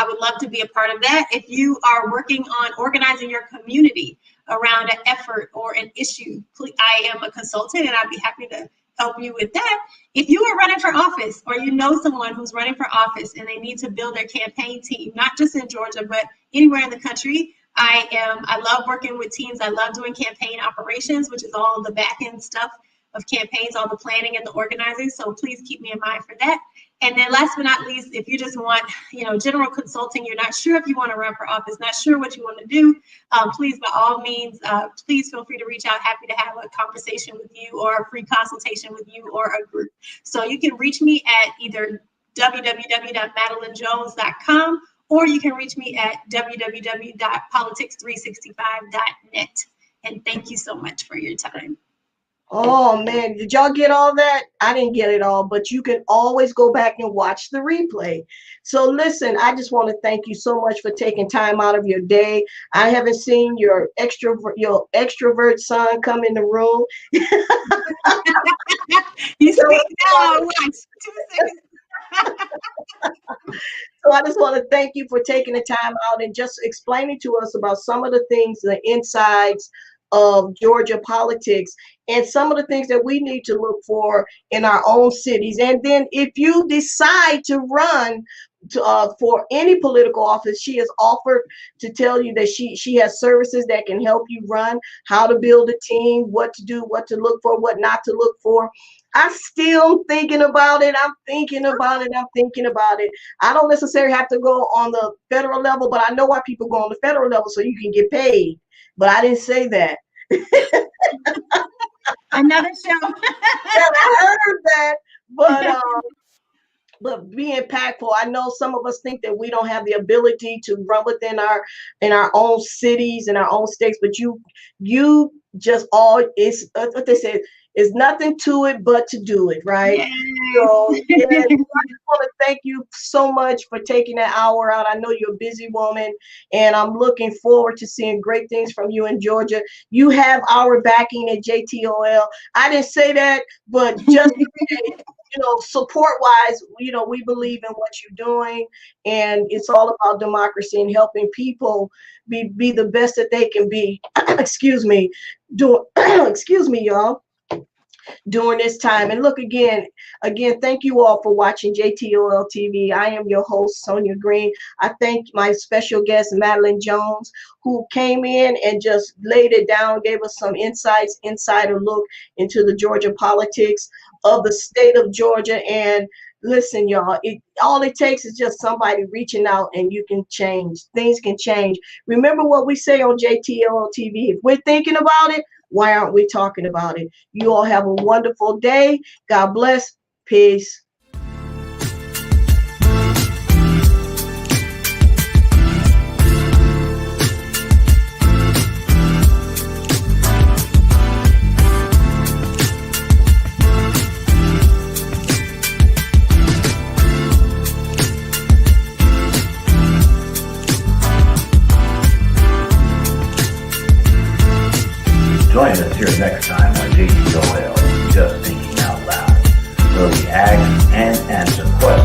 would love to be a part of that. If you are working on organizing your community around an effort or an issue, I am a consultant and I'd be happy to help you with that. If you are running for office or you know someone who's running for office and they need to build their campaign team, not just in Georgia, but anywhere in the country, I love working with teams. I love doing campaign operations, which is all the back end stuff of campaigns, all the planning and the organizing. So please keep me in mind for that. And then last but not least, if you just want, general consulting, you're not sure if you want to run for office, not sure what you want to do, please, by all means, please feel free to reach out. Happy to have a conversation with you or a free consultation with you or a group. So you can reach me at either www.matielynjones.com or you can reach me at www.politics365.net. And thank you so much for your time. Oh man, did y'all get all that? I didn't get it all, but you can always go back and watch the replay. So listen, I just want to thank you so much for taking time out of your day. I haven't seen your extrovert son come in the room. You speak now. Watch 2 seconds. So I just want to thank you for taking the time out and just explaining to us about some of the things, the insides of Georgia politics, and some of the things that we need to look for in our own cities. And then if you decide to run for any political office, she has offered to tell you that she has services that can help you run, how to build a team, what to do, what to look for, what not to look for. I'm still thinking about it. I'm thinking about it. I don't necessarily have to go on the federal level, but I know why people go on the federal level, so you can get paid. But I didn't say that. Another show. Yeah, I heard that, but be impactful. I know some of us think that we don't have the ability to run within our own cities and our own states, but you just it's what they say. Is nothing to it but to do it, right? Yes. So yeah, I just want to thank you so much for taking that hour out. I know you're a busy woman, and I'm looking forward to seeing great things from you in Georgia. You have our backing at JTOL. I didn't say that, but just support wise, we believe in what you're doing, and it's all about democracy and helping people be the best that they can be. Excuse me, excuse me, y'all. During this time. And look, again, thank you all for watching JTOL TV. I am your host, Sonia Green. I thank my special guest, Matielyn Jones, who came in and just laid it down, gave us some insights, insider look into the Georgia politics of the state of Georgia. And Listen, y'all, all it takes is just somebody reaching out and you can change. Things can change. Remember what we say on JTL TV. If we're thinking about it, why aren't we talking about it? You all have a wonderful day. God bless. Peace. Join us here next time on JTOL, Just Thinking Out Loud, where we ask and answer questions